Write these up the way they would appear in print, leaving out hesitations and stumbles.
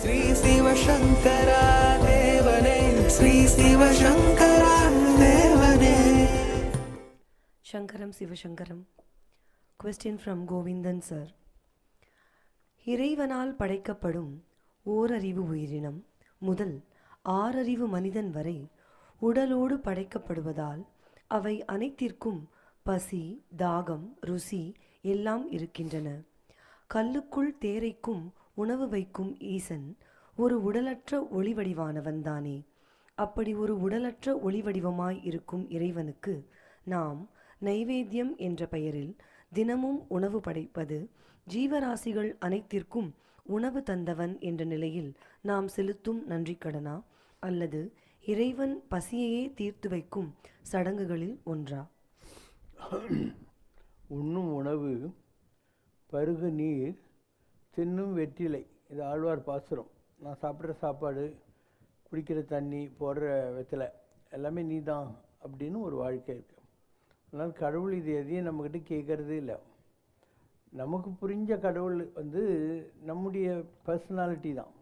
ஸ்ரீ சிவசங்கரா தேவனே, ஸ்ரீ சிவசங்கரா தேவனே. சங்கரம் சிவசங்கரம். Question from Govindan sir. இறைவனால் படைக்கப்படும் ஓரறிவு உயிரினம் முதல் ஆறறிவு மனிதன் வரை உடலோடு படைக்கப்படுவதால் அவை அனைத்திற்கும் பசி, தாகம், ருசி எல்லாம் இருக்கின்றன. கல்லுக்குள் தேரைக்கும் உணவு வைக்கும் ஈசன் ஒரு உடலற்ற ஒளிவடிவானவன் தானே. அப்படி ஒரு உடலற்ற ஒளிவடிவமாய் இருக்கும் இறைவனுக்கு நாம் நைவேத்தியம் என்ற பெயரில் தினமும் உணவு படைப்பது ஜீவராசிகள் அனைத்திற்கும் உணவு தந்தவன் என்ற நிலையில் நாம் செலுத்தும் நன்றி கடனா, அல்லது இறைவன் பசியையே தீர்த்து வைக்கும் சடங்குகளில் ஒன்றா? உண்ணும் உணவு, பருகு நீர், தின்னும் வெற்றிலை, இது ஆழ்வார் பாசுரம். நான் சாப்பிட்ற சாப்பாடு, குடிக்கிற தண்ணி, போடுற வெற்றிலை எல்லாமே நீ தான் அப்படின்னு ஒரு வாழ்க்கை இருக்குது. அதனால் கடவுள் இது எதையும் நம்மக்கிட்ட கேட்குறதே இல்லை. நமக்கு புரிஞ்ச கடவுள் நம்முடைய பர்சனாலிட்டி தான்.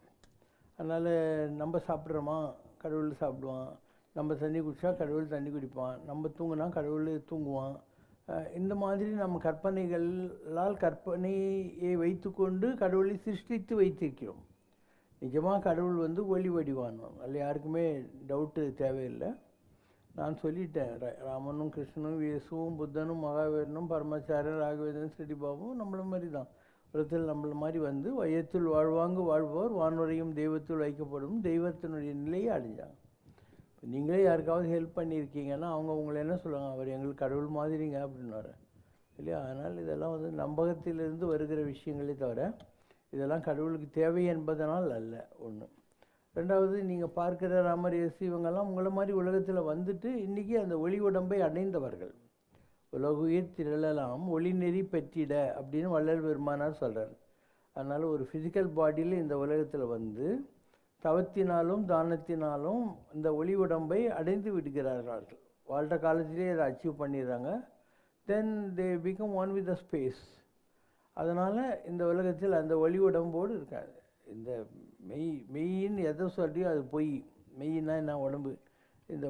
அதனால் நம்ம சாப்பிட்றோமா, கடவுள் சாப்பிடுவான். நம்ம தண்ணி குடித்தா கடவுள் தண்ணி குடிப்பான். நம்ம தூங்கினா கடவுள் தூங்குவான். இந்த மாதிரி நம்ம கற்பனையை வைத்துக்கொண்டு கடவுளை சிருஷ்டித்து வைத்திருக்கிறோம். நிஜமாக கடவுள் ஒளி வடிவானவன், அதில் யாருக்குமே டவுட்டு தேவையில்லை. நான் சொல்லிட்டேன், ராமனும் கிருஷ்ணனும் இயேசுவும் புத்தனும் மகாவீரனும் பரமாச்சாரியன் ராகவேந்திரன் ஸ்ரீபாபும் நம்மள மாதிரி தான். உலகத்தில் நம்மள மாதிரி வையத்துள் வாழ்வாங்கு வாழ்பவர் வானுரையும் தெய்வத்தில் வைக்கப்படும் தெய்வத்தினுடைய நிலையை அடைஞ்சாங்க. இப்போ நீங்களே யாருக்காவது ஹெல்ப் பண்ணியிருக்கீங்கன்னா அவங்க உங்களை என்ன சொல்லுவாங்க, அவர் எங்களுக்கு கடவுள் மாதிரிங்க அப்படின்னாரு இல்லையா? அதனால் இதெல்லாம் நம்பகத்திலிருந்து வருகிற விஷயங்களே தவிர இதெல்லாம் கடவுளுக்கு தேவை என்பதனால் அல்ல. ஒன்று. ரெண்டாவது, நீங்கள் பார்க்குற ராமர், இயேசு இவங்கெல்லாம் உங்களை மாதிரி உலகத்தில் இன்றைக்கி அந்த ஒளி உடம்பை அடைந்தவர்கள். உலகுயிர் திரளலாம் ஒளி நெறி பெற்றிட அப்படின்னு வள்ளல் பெருமானார் சொல்கிறார். அதனால் ஒரு ஃபிசிக்கல் பாடியில் இந்த உலகத்தில் தவத்தினாலும் தானத்தினாலும் இந்த ஒளி உடம்பை அடைந்து விடுகிறார்கள். வாழ்கிற காலத்திலே அதை அச்சீவ் பண்ணிடுறாங்க. Then they become one with the space. அதனால் இந்த உலகத்தில் அந்த ஒளி உடம்போடு இருக்காது. இந்த மெய்ன்னு எதை சொல்கிறியோ அது பொய். மெய்னா என்ன? உடம்பு. இந்த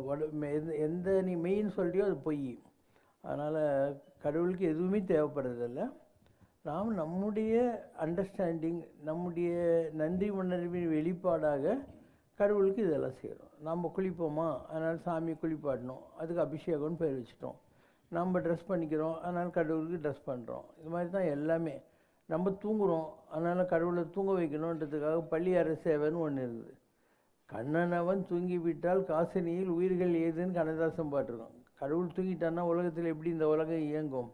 எந்த நீ மெய்ன்னு சொல்கிறியோ அது பொய். அதனால் கடவுளுக்கு எதுவுமே தேவைப்படுறதில்லை. நாம் நம்முடைய அண்டர்ஸ்டாண்டிங், நம்முடைய நன்றி உணர்வின் வெளிப்பாடாக கடவுளுக்கு இதெல்லாம் செய்கிறோம். நம்ம குளிப்போமா, அதனால் சாமி குளிப்பாட்டணும், அதுக்கு அபிஷேகம்னு பேர் வச்சுட்டோம். நம்ம ட்ரெஸ் பண்ணிக்கிறோம், அதனால் கடவுளுக்கு ட்ரெஸ் பண்ணுறோம். இது மாதிரி தான் எல்லாமே. நம்ம தூங்குகிறோம், அதனால் கடவுளை தூங்க வைக்கணுன்றதுக்காக பள்ளி அறை சேவைன்னு ஒன்று இருக்குது. கண்ணனவன் தூங்கிவிட்டால் காசினியில் உயிர்கள் ஏதுன்னு கண்ணதாசன் பாட்டிருக்கோம். கடவுள் தூங்கிட்டான்னா உலகத்தில் எப்படி இந்த உலகம் இயங்கும்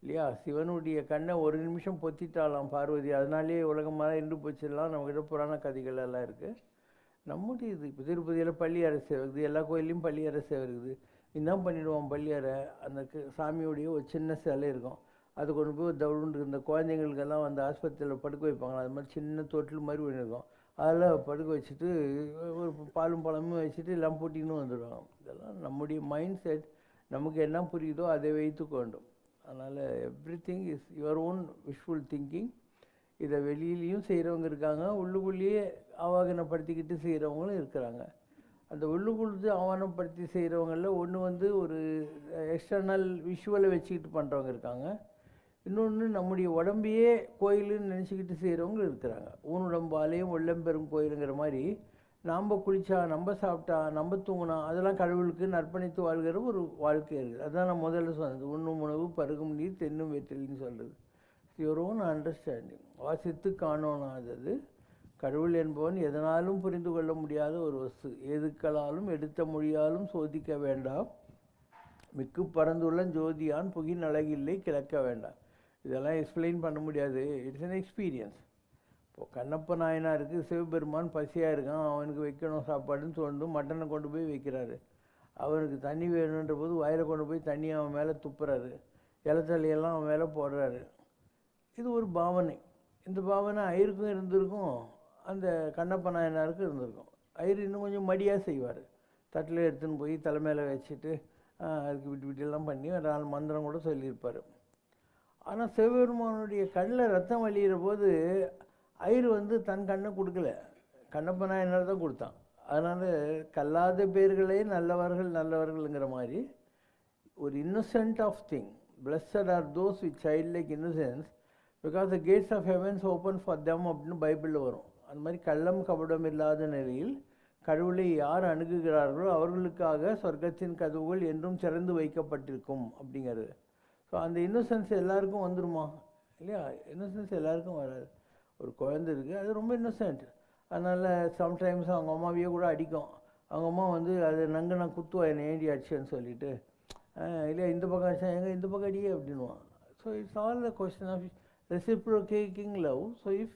இல்லையா? சிவனுடைய கண்ணை ஒரு நிமிஷம் பொத்திட்டாலாம் பார்வதி, அதனாலே உலகமாக இருந்து போச்சிடலாம். நம்மக்கிட்ட புராண கதைகள் எல்லாம் இருக்குது. நம்முடைய இது இப்போ திருப்பதியில் பள்ளி அறை சேவை இருக்குது, எல்லா கோயிலையும் பள்ளி அறை சேவை இருக்குது. என்ன பண்ணிவிடுவோம், பள்ளி அறை அந்த சாமியோடைய ஒரு சின்ன சிலை இருக்கும், அது கொண்டு போய் தவுண்டு இந்த குழந்தைங்களுக்கெல்லாம் ஆஸ்பத்திரியில் படுக்க வைப்பாங்க. அது மாதிரி சின்ன தொட்டில் மாதிரி ஒன்று இருக்கும், அதில் படுக்க வச்சுட்டு ஒரு பாலும் பழமும் வச்சுட்டு எல்லாம் போட்டின்னு வந்துடுவாங்க. இதெல்லாம் நம்முடைய மைண்ட் செட், நமக்கு என்ன புரியுதோ அதை வைத்து கொண்டும். அதனால் every thing is your own visual thinking. இதை வெளியிலையும் செய்கிறவங்க இருக்காங்க, உள்ளுக்குள்ளேயே ஆவாகனப்படுத்திக்கிட்டு செய்கிறவங்களும் இருக்கிறாங்க. அந்த உள்ளுக்குள்ளது ஆவானப்படுத்தி செய்கிறவங்களில் ஒன்று ஒரு எக்ஸ்டர்னல் விஷுவலை வச்சுக்கிட்டு பண்ணுறவங்க இருக்காங்க. இன்னொன்று நம்முடைய உடம்பையே கோயிலுன்னு நினச்சிக்கிட்டு செய்கிறவங்க இருக்கிறாங்க. ஊனுடம்பாலையும் உள்ளம்பெரும் கோயிலுங்கிற மாதிரி நாம் குளித்தா, நம்ம சாப்பிட்டா, நம்ம தூங்கினா அதெல்லாம் கடவுளுக்கு நற்பணித்து வாழ்கிற ஒரு வாழ்க்கை இருக்குது. அதுதான் நான் முதல்ல சொன்னது, உண்ணும் உணவு, பருகும் நீர், தென்னும் வெற்றிலின்னு சொல்கிறது. Your own understanding. வாசித்து காணோனாதது. கடவுள் என்பவன் எதனாலும் புரிந்து கொள்ள முடியாத ஒரு வஸ்து. எதுக்களாலும் எடுத்த மொழியாலும் சோதிக்க வேண்டாம். மிக்கு பறந்துள்ள ஜோதியான் புகின் அழகில்லை கிளக்க வேண்டாம். இதெல்லாம் எக்ஸ்பிளைன் பண்ண முடியாது. It's an experience. இப்போது கண்ணப்ப நாயனாருக்கு சிவபெருமான் பசியாக இருக்கான், அவனுக்கு வைக்கணும் சாப்பாடுன்னு தோண்டும், மட்டனை கொண்டு போய் வைக்கிறாரு. அவனுக்கு தண்ணி வேணுன்ற போது வயலை கொண்டு போய் தண்ணி அவன் மேலே துப்புறாரு, இலத்தலையெல்லாம் அவன் மேலே போடுறாரு. இது ஒரு பாவனை. இந்த பாவனை ஐயருக்கும் இருந்திருக்கும், அந்த கண்ணப்ப நாயனாருக்கும் இருந்திருக்கும். ஐயர் இன்னும் கொஞ்சம் மடியாக செய்வார். தட்டில் எடுத்துன்னு போய் தலைமையில் வச்சுட்டு அதுக்கு விட்டு விட்டுலாம் பண்ணி 4 மந்திரம் கூட சொல்லியிருப்பார். ஆனால் சிவபெருமானுடைய கண்ணில் ரத்தம் வழிகிற போது ஐயர் தன் கண்ணை கொடுக்கல. கண்ணப்ப நாயனார் தான் கொடுத்தான். அதனால் கல்லாத பேர்களே நல்லவர்கள் நல்லவர்கள்ங்கிற மாதிரி ஒரு innocent of thing. Blessed are those with child like innocence because the gates of heavens open for them அப்படின்னு பைபிளில் வரும். அந்த மாதிரி கள்ளம் கபடம் இல்லாத நிலையில் கடவுளை யார் அணுகுகிறார்களோ அவர்களுக்காக சொர்க்கத்தின் கதவுகள் என்றும் திறந்து வைக்கப்பட்டிருக்கும் அப்படிங்கிறது. ஸோ அந்த இன்னசென்ஸ் எல்லாருக்கும் வந்துடுமா இல்லையா? இன்னசென்ஸ் எல்லாருக்கும் வராது. ஒரு குழந்தை இருக்குது, அது ரொம்ப இன்னசென்ட். அதனால் சம்டைம்ஸ் அவங்க அம்மாவையே கூட அடிக்கும். அவங்க அம்மா வந்து அது நங்கு நான் குத்துவா என்னை ஏண்டி அடிச்சேன்னு சொல்லிட்டு, இல்லையா இந்த பக்கம் அடிச்சா எங்கே இந்த பக்கம் அடியே அப்படின்வான். So it's all the question of reciprocating love. So if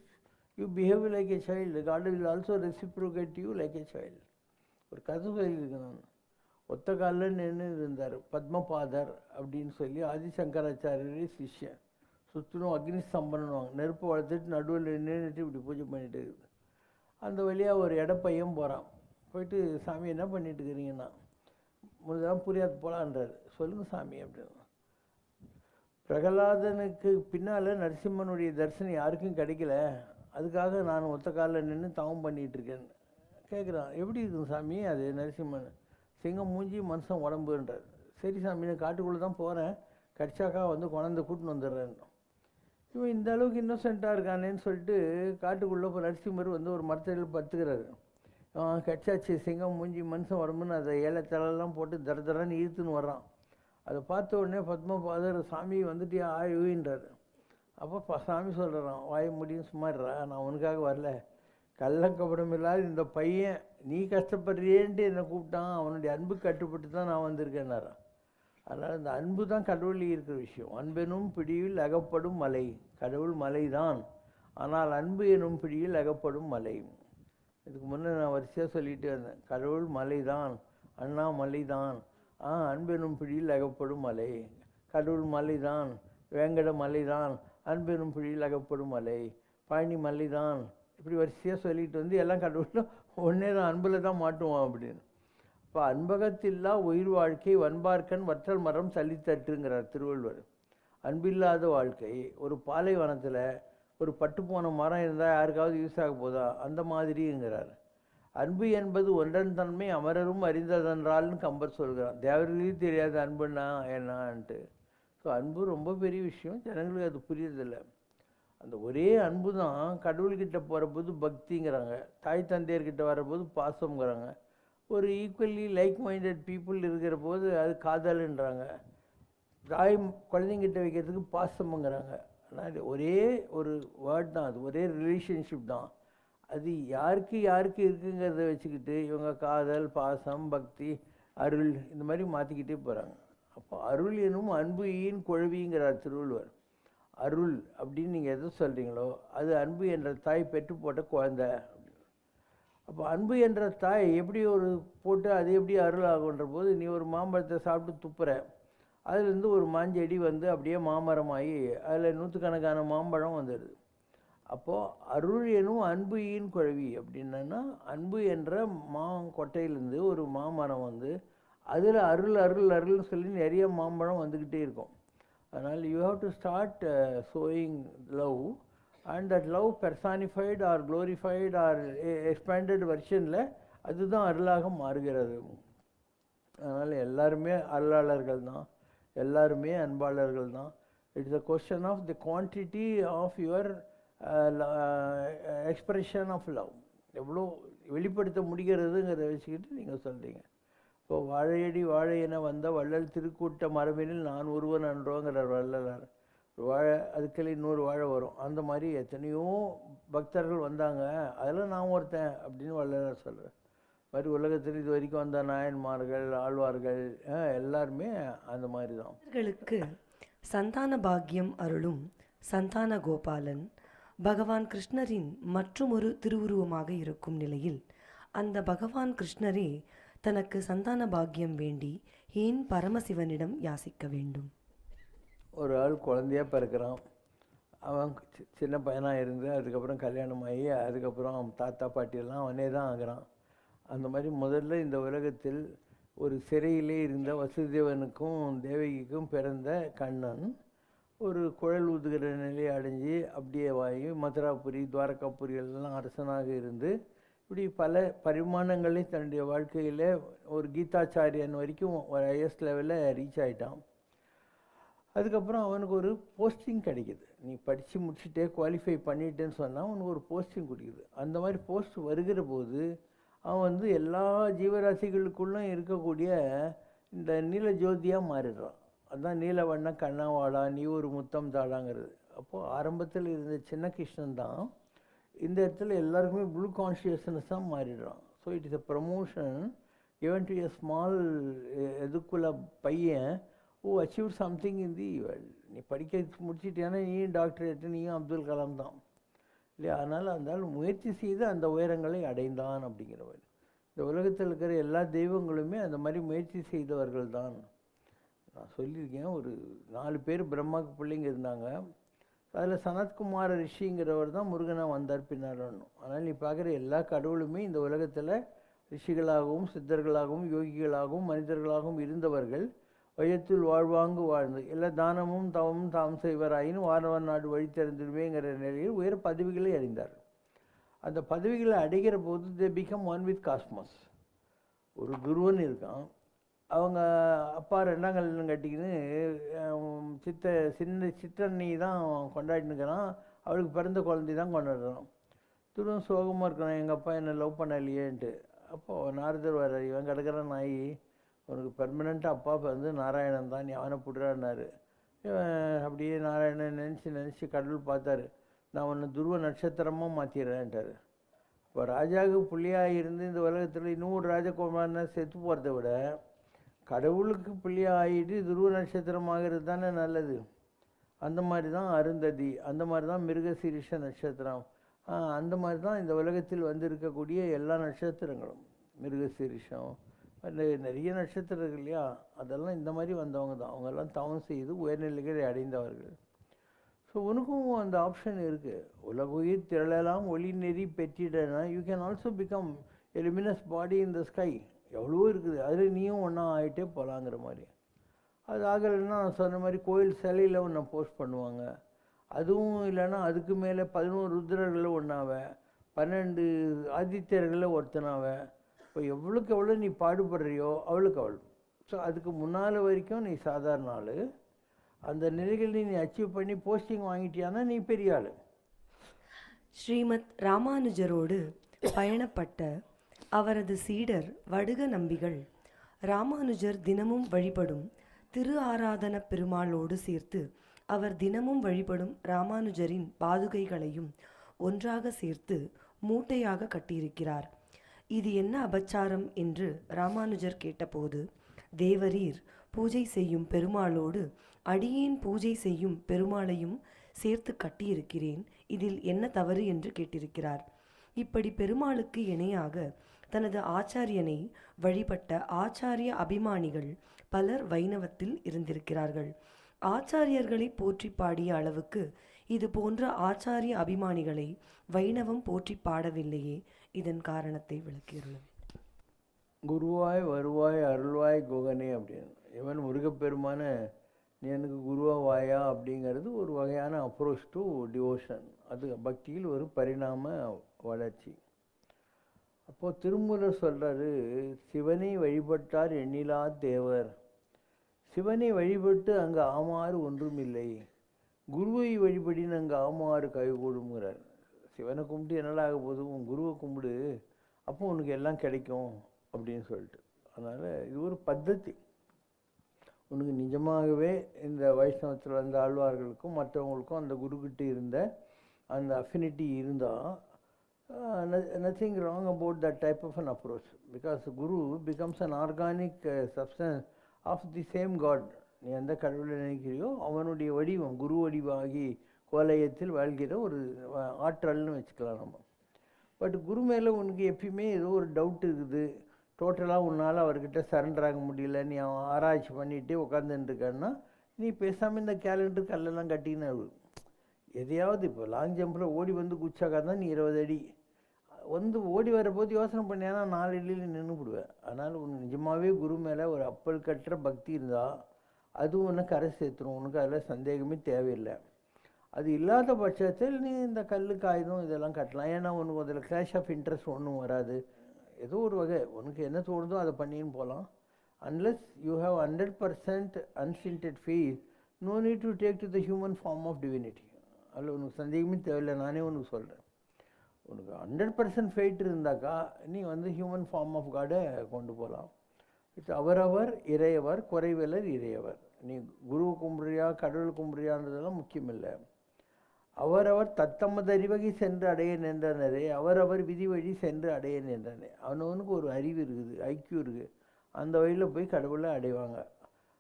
you behave like a child, God will also reciprocate you like a child. ஒரு கதை சொல்லியிருக்கு. நான் ஒத்த காலில் நின்று இருந்தார் பத்மபாதர் அப்படின்னு சொல்லி ஆதிசங்கராச்சாரியரே சிஷ்யன். சுற்றிலும் அக்னி ஸ்தம்பன்னுவாங்க, நெருப்பு வளர்த்துட்டு நடுவில் நின்றுட்டு இப்படி பூஜை பண்ணிட்டு இருக்குது. அந்த வழியாக ஒரு இடப்பையன் போகிறான். போயிட்டு சாமி என்ன பண்ணிட்டு இருக்கிறீங்கன்னா, முழுதான் புரியாது போலான்றார். சொல்லுங்கள் சாமி அப்படின்னு. பிரகலாதனுக்கு பின்னால் நரசிம்மனுடைய தரிசனம் யாருக்கும் கிடைக்கல, அதுக்காக நான் ஒத்த காலில் நின்று தவம் பண்ணிகிட்ருக்கேன். கேட்குறான், எப்படி இருக்குங்க சாமி அது நரசிம்மன்? சிங்கம் மூஞ்சி மனுஷன் உடம்புன்றார். சரி சாமி நான் காட்டுக்குள்ளே தான் போகிறேன், கடிச்சாக்கா வந்து குழந்தை கூட்டின்னு வந்துடுறேன். இவன் இந்த அளவுக்கு இன்னசென்ட்டாக இருக்கானேன்னு சொல்லிட்டு காட்டுக்குள்ளே இப்போ நரசிம்மர் வந்து ஒரு மரத்தடியில் படுத்துக்கிறாரு. கடிச்சாச்சு சிங்கம் மூஞ்சி மனுஷன் உடம்புன்னு அதை ஏலத்தலெல்லாம் போட்டு தரன்னு இழுத்துன்னு வர்றான். அதை பார்த்த உடனே பத்மபாதர் சாமி வந்துட்டியா ஆயுன்றார். அப்போ சாமி சொல்கிறான், வாய முடியும் சும்மாடுறா, நான் உனக்காக வரல, கள்ளக்கபடம் இல்லாத இந்த பையன் நீ கஷ்டப்படுறியேன்ட்டு என்னை கூப்பிட்டான், அவனுடைய அன்பு கட்டுப்பட்டு தான் நான் வந்திருக்கேன்னாரான். அதனால் இந்த அன்பு தான் கடவுளில் இருக்கிற விஷயம். அன்பெனும் பிடியில் அகப்படும் மலை, கடவுள் மலை தான், ஆனால் அன்பு எனும் பிடியில் அகப்படும் மலை. இதுக்கு முன்னே நான் வரிசையாக சொல்லிகிட்டே இருந்தேன். கடவுள் மலை தான், அண்ணா மலை தான், அன்பெனும் பிடியில் அகப்படும் மலை, கடவுள் மலை தான், வேங்கட மலை தான், அன்பெனும் பிடியில் அகப்படும் மலை, பழனி மலை தான், இப்படி வரிசையாக சொல்லிட்டு வந்து எல்லாம் கடவுளும் ஒன்றே தான், அன்பில் தான் மாட்டுவோம் அப்படின்னு. இப்போ அன்பகத்தில்லா உயிர் வாழ்க்கை வன்பார்க்கன் வற்றல் மரம் சல்லித்தட்டுங்கிறார் திருவள்ளுவர். அன்பில்லாத வாழ்க்கை ஒரு பாலைவனத்தில் ஒரு பட்டு போன மரம் இருந்தால் யாருக்காவது யூஸ் ஆக போதா, அந்த மாதிரிங்கிறார். அன்பு என்பது ஒன்றன் தன்மை அமரரும் அறிந்ததென்றால்னு கம்பர் சொல்கிறான். தேவர்களையும் தெரியாது அன்புன்னா என்னான்ட்டு. ஸோ அன்பு ரொம்ப பெரிய விஷயம், ஜனங்களுக்கு அது புரியறதில்லை. அந்த ஒரே அன்பு தான் கடவுள்கிட்ட போகிறபோது பக்திங்கிறாங்க, தாய் தந்தையர்கிட்ட வரபோது பாசம்ங்கிறாங்க, ஒரு ஈக்குவலி லைக் மைண்டட் பீப்புள் இருக்கிற போது அது காதல்ன்றாங்க, தாய் குழந்தைங்கிட்ட வைக்கிறதுக்கு பாசம்ங்கிறாங்க. ஆனால் இது ஒரே ஒரு வேர்ட் தான், அது ஒரே ரிலேஷன்ஷிப் தான். அது யாருக்கு யாருக்கு இருக்குங்கிறத வச்சுக்கிட்டு இவங்க காதல் பாசம் பக்தி அருள் இந்த மாதிரி மாற்றிக்கிட்டே போகிறாங்க. அப்போ அருள் எனும் அன்பு ஈன் குழவிங்கிறார் திருவள்ளுவர். அருள் அப்படின்னு நீங்கள் எதை சொல்கிறீங்களோ அது அன்பு என்ற தாய் பெற்று போட்ட குழந்தை. அப்போ அன்பு என்ற தாய் எப்படி ஒரு போட்டு அது எப்படி அருள் ஆகுன்ற போது, நீ ஒரு மாம்பழத்தை சாப்பிட்டு துப்புற, அதுலேருந்து ஒரு மாஞ்செடி வந்து அப்படியே மாமரமாகி அதில் நூற்றுக்கணக்கான மாம்பழம் வந்துடுது. அப்போது அருள் எனும் அன்பு ஈன் குழவி அப்படின்னா, அன்பு என்ற கொட்டையிலேருந்து ஒரு மாமரம் வந்து அதில் அருள் அருள் அருள்னு சொல்லி நிறைய மாம்பழம் வந்துக்கிட்டே இருக்கும். அதனால் you have to start sowing love, and that love personified or glorified or expanded versionல அதுதான் அருளாக மாறுகிறது. அதனால் எல்லாருமே அருளாளர்கள் தான், எல்லாருமே அன்பாளர்கள் தான். It's a question of the quantity of your expression of love, எவ்வளோ வெளிப்படுத்த முடிகிறதுங்கிறத வச்சுக்கிட்டு நீங்கள் சொல்கிறீங்க. இப்போ வாழையடி வாழை என வந்த வள்ளல் திருக்கூட்ட மரபினில் நான் ஒருவன் அன்றோங்கிறார் வள்ளலார். வாழை அதுக்கில் இன்னொரு வாழை வரும், அந்த மாதிரி எத்தனையோ பக்தர்கள் வந்தாங்க, அதில் நான் ஒருத்தன் அப்படின்னு வள்ளலார் சொல்கிறார். மாதிரி உலகத்தில் இது வரைக்கும் வந்த நாயன்மார்கள் ஆழ்வார்கள் எல்லாருமே அந்த மாதிரி தான். அவர்களுக்கு சந்தான பாக்கியம் அருளும் சந்தான கோபாலன் பகவான் கிருஷ்ணரின் மற்றுமொரு திருவுருவமாக இருக்கும் நிலையில் அந்த பகவான் கிருஷ்ணரே தனக்கு சந்தான பாக்கியம் வேண்டி ஏன் பரமசிவனிடம் யாசிக்க வேண்டும்? ஒரு ஆள் குழந்தையாக பிறக்கிறான், அவன் சின்ன பையனாக இருந்து அதுக்கப்புறம் கல்யாணம் ஆகி அதுக்கப்புறம் தாத்தா பாட்டியெல்லாம் அவனே தான் ஆகிறான். அந்த மாதிரி முதல்ல இந்த உலகத்தில் ஒரு சிறையிலே இருந்த வசுதேவனுக்கும் தேவகிக்கும் பிறந்த கண்ணன் ஒரு குழல் ஊதுகிற நிலையை அடைஞ்சு அப்படியே வாங்கி மதுராபுரி துவாரகாபுரி எல்லாம் அரசனாக இருந்து இப்படி பல பரிமாணங்களை தன்னுடைய வாழ்க்கையில் ஒரு கீதாச்சாரியன் வரைக்கும் ஒரு ஹையஸ்ட் லெவலில் ரீச் ஆகிட்டான். அதுக்கப்புறம் அவனுக்கு ஒரு போஸ்டிங் கிடைக்கிது. நீ படித்து முடிச்சுட்டே குவாலிஃபை பண்ணிட்டேன்னு சொன்னால் அவனுக்கு ஒரு போஸ்டிங் கொடுக்குது. அந்த மாதிரி போஸ்ட் வருகிற போது அவன் வந்து எல்லா ஜீவராசிகளுக்குள்ளும் இருக்கக்கூடிய இந்த நீல ஜோதியாக மாறிடுறான். அதுதான் நீலவண்ண கண்ணாவாடா நீ ஒரு முத்தம் தாடாங்கிறது. அப்போது ஆரம்பத்தில் இருந்த சின்ன கிருஷ்ணன் தான் இந்த இடத்துல எல்லாருக்குமே ப்ளூ கான்ஷியஸ்னஸாக மாறிடுறான். So it is a promotion given to a small எதுக்குள்ள பையன் who achieved something in the world. நீ படிக்க முடிச்சிட்டேன்னா நீயும் டாக்டரேட்டு, நீயும் அப்துல் கலாம் தான் இல்லையா? அதனால் அந்த முயற்சி செய்து அந்த உயரங்களை அடைந்தான் அப்படிங்கிறவர். இந்த உலகத்தில் இருக்கிற எல்லா தெய்வங்களுமே அந்த மாதிரி முயற்சி செய்தவர்கள் தான். நான் சொல்லியிருக்கேன், ஒரு 4 பேர் பிரம்மாவுக்கு பிள்ளைங்க இருந்தாங்க. அதில் சனத்குமார ரிஷிங்கிறவர் தான் முருகனாக வந்தார் பின்னாடி. ஆனால் நீ பார்க்குற எல்லா கடவுளுமே இந்த உலகத்தில் ரிஷிகளாகவும் சித்தர்களாகவும் யோகிகளாகவும் மனிதர்களாகவும் இருந்தவர்கள். வையத்தில் வாழ்வாங்கு வாழ்ந்து எல்லா தானமும் தவமும் தாம் செய்வராயினும் வானவர் நாடு வழி திறந்துடுவேங்கிற நிலையில் உயர் பதவிகளை அடைந்தார். அந்த பதவிகளை அடைகிற போது தே பிகம் ஒன் வித் காஸ்மஸ். ஒரு குருவன் இருக்கான், அவங்க அப்பா 2ஆம் கல்யாணம் கட்டிக்கின்னு சிற்றண்ணி தான் கொண்டாடினுக்கிறான். அவளுக்கு பிறந்த குழந்தை தான் கொண்டாடுறான். திரும்ப சோகமாக இருக்கிறான், எங்கள் அப்பா என்னை லவ் பண்ணலையேன்ட்டு. அப்போது நாரதர் வர்றார், இவன் கிடக்கிற நாய், உனக்கு பெர்மனெண்ட்டாக அப்பா வந்து நாராயணன் தான், நீ அவனை புடுறான்னாரு. அப்படியே நாராயணன் நினச்சி கடவுள் பார்த்தாரு, நான் உன்னை துருவ நட்சத்திரமாக மாற்றிடுறேன்ட்டார். இப்போ ராஜாவுக்கு புள்ளியாக இருந்து இந்த உலகத்தில் இன்னொரு ராஜகுமாரனை செத்து போகிறத விட கடவுளுக்கு புள்ளியாக ஆகிட்டு துருவ நட்சத்திரமாகிறது தானே நல்லது. அந்த மாதிரி தான் அருந்ததி, அந்த மாதிரி தான் மிருகசீரிஷ நட்சத்திரம், அந்த மாதிரி தான் இந்த உலகத்தில் வந்து இருக்கக்கூடிய எல்லா நட்சத்திரங்களும். மிருகசீரிஷம் நிறைய நட்சத்திரம் இருக்கு இல்லையா, அதெல்லாம் இந்த மாதிரி வந்தவங்க தான். அவங்கெல்லாம் தவம் செய்து உயர்நிலைகளை அடைந்தவர்கள். ஸோ உனக்கும் அந்த ஆப்ஷன் இருக்குது. உலகுயிர் திரளலாம் ஒளி நெறி பெற்றிடனா you can also become a luminous body in the sky. எவ்வளவோ இருக்குது, அதில் நீயும் ஒன்றா ஆகிட்டே போகலாங்கிற மாதிரி. அது ஆகலைன்னா நான் சொன்ன மாதிரி கோயில் சிலையில் ஒன்று போஸ்ட் பண்ணுவாங்க. அதுவும் இல்லைன்னா அதுக்கு மேலே 11 ருத்ரர்களில் ஒன்றாவ, 12 ஆதித்யர்களில் ஒருத்தனாவ. இப்போ எவ்வளோக்கு எவ்வளோ நீ பாடுபடுறியோ அவளுக்கு அவள். ஸோ அதுக்கு முன்னால் வரைக்கும் நீ சாதாரண ஆள். அந்த நிலைகளில் நீ அச்சீவ் பண்ணி போஸ்டிங் வாங்கிட்டியானா நீ பெரிய ஆள். ஸ்ரீமத் ராமானுஜரோடு பயணப்பட்ட அவரது சீடர் வடுக நம்பிகள் ராமானுஜர் தினமும் வழிபடும் திரு ஆராதன பெருமாளோடு சேர்த்து அவர் தினமும் வழிபடும் ராமானுஜரின் பாதுகைகளையும் ஒன்றாக சேர்த்து மூட்டையாக கட்டியிருக்கிறார். இது என்ன அபச்சாரம் என்று ராமானுஜர் கேட்டபோது, தேவரீர் பூஜை செய்யும் பெருமாளோடு அடியேன் பூஜை செய்யும் பெருமாளையும் சேர்த்து கட்டியிருக்கிறேன், இதில் என்ன தவறு என்று கேட்டிருக்கிறார். இப்படி பெருமாளுக்கு இணையாக தனது ஆச்சாரியனை வழிபட்ட ஆச்சாரிய அபிமானிகள் பலர் வைணவத்தில் இருந்திருக்கிறார்கள். ஆச்சாரியர்களை போற்றி பாடிய அளவுக்கு இது போன்ற ஆச்சாரிய அபிமானிகளை வைணவம் போற்றி பாடவில்லையே, இதன் காரணத்தை விளக்கியுள்ளது. குருவாய் வருவாய் அருள்வாய் குகனே அப்படின்னு இவன் முருகப்பெருமான நீ எனக்கு குருவா வாயா அப்படிங்கிறது ஒரு வகையான அப்ரோச் டு டிவோஷன். அது பக்தியில் ஒரு பரிணாம வளர்ச்சி. அப்போது திருமூலர் சொல்கிறாரு, சிவனை வழிபட்டார் எண்ணிலா தேவர். சிவனை வழிபட்டு அங்கே ஆமாறு ஒன்றும் இல்லை, குருவை வழிபடின்னு அங்கே ஆமாறு கைகூடுங்கிறார். சிவனை கும்பிட்டு என்னடா ஆக போது, உன் குருவை கும்பிடு, அப்போ உனக்கு எல்லாம் கிடைக்கும் அப்படின்னு சொல்லிட்டு. அதனால் இது ஒரு பத்ததி. உனக்கு நிஜமாகவே இந்த வைஷ்ணவத்தில் வந்த ஆழ்வார்களுக்கும் மற்றவங்களுக்கும் அந்த குருக்கிட்ட இருந்த அந்த அஃபினிட்டி இருந்தால் nothing wrong about that type of an approach, because Guru becomes an organic substance of the same God. நீ எந்த கடவுளை நினைக்கிறியோ அவனுடைய வடிவம், குரு வடிவாகி கோலயத்தில் வாழ்கிற ஒரு ஆற்றல்னு வச்சுக்கலாம் நம்ம. பட் குரு மேலே உனக்கு எப்பயுமே ஏதோ ஒரு டவுட் இருக்குது, டோட்டலாக உன்னால் அவர்கிட்ட சரண்டர் ஆக முடியல, நீ அவன் ஆராய்ச்சி பண்ணிகிட்டே உட்காந்துட்டுருக்கன்னா நீ பேசாமல் இந்த கேலண்டர் கல்லெல்லாம் கட்டின்னு எதையாவது இப்போ லாங் ஜம்பில் ஓடி வந்து குச்சாக்கா தான் நீ 20 அடி வந்து ஓடி வர போது யோசனை பண்ணியானா 4 அடியில் நின்றுபிடுவேன். அதனால் உனக்கு நிஜமாகவே குரு மேலே ஒரு அப்பல் கட்டுற பக்தி இருந்தால் அதுவும் உனக்கு கரை சேர்த்துரும், உனக்கு அதில் சந்தேகமே தேவையில்லை. அது இல்லாத பட்சத்தில் நீ இந்த கல் காகிதம் இதெல்லாம் கட்டலாம். ஏன்னா உனக்கு அதில் கிளாஷ் ஆஃப் இன்ட்ரெஸ்ட் ஒன்றும் வராது. ஏதோ ஒரு வகை உனக்கு என்ன தோணுதோ அதை பண்ணின்னு போகலாம். Unless you have 100% unstinted faith, no need to take to the human form of divinity. அதில் உனக்கு சந்தேகமே தேவையில்லை. நானே உனக்கு சொல்கிறேன், உனக்கு 100% ஃபெய்த் இருந்தாக்கா நீ வந்து ஹியூமன் ஃபார்ம் ஆஃப் காடை கொண்டு போகலாம். இட்ஸ் அவரவர் இறையவர், குறைவலர் இறையவர். நீ குருவை கும்பிட்றியா கடவுள் கும்பிட்றியான்றதெல்லாம் முக்கியம் இல்லை. அவரவர் தத்தமதறிவகை சென்று அடைய நின்றனரே, அவரவர் விதி வழி சென்று அடைய நின்றனே. அவனவனுக்கு ஒரு அறிவு இருக்குது, ஐக்கியம் இருக்குது, அந்த வழியில் போய் கடவுளை அடைவாங்க.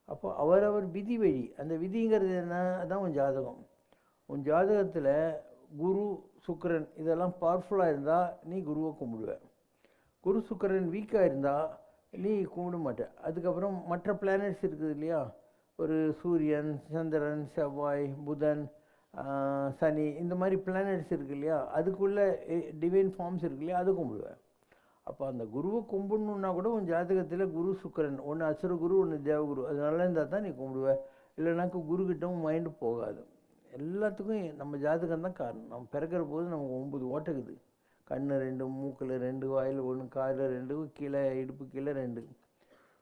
அப்போ அவரவர் விதி வழி, அந்த விதிங்கிறது என்ன, அதுதான் உன் ஜாதகம். உன் ஜாதகத்தில் குரு சுக்கிரன் இதெல்லாம் பவர்ஃபுல்லாக இருந்தால் நீ குருவை கும்பிடுவ. குரு சுக்கிரன் வீக்காக இருந்தால் நீ கும்பிட மாட்ட. அதுக்கப்புறம் மற்ற பிளானட்ஸ் இருக்குது இல்லையா, ஒரு சூரியன், சந்திரன், செவ்வாய், புதன், சனி, இந்த மாதிரி பிளானட்ஸ் இருக்கு இல்லையா, அதுக்குள்ளே டிவைன் ஃபார்ம்ஸ் இருக்கு இல்லையா, அது கும்பிடுவேன். அப்போ அந்த குருவை கும்பிடணுன்னா கூட உன் ஜாதகத்தில் குரு சுக்கிரன், ஒன்று அசுரகுரு ஒன்று தேவகுரு, அது நல்லா இருந்தால் தான் நீ கும்பிடுவேன். இல்லைனாக்கா குருக்கிட்டவும் மைண்டு போகாது. எல்லாத்துக்கும் நம்ம ஜாதகம் தான் காரணம். நம்ம பிறக்கிற போது நமக்கு 9 ஓட்டக்குது. கண்ணு 2, மூக்கில் 2, வாயில் 1, காலில் 2, கீழே இடுப்பு கீழே 2.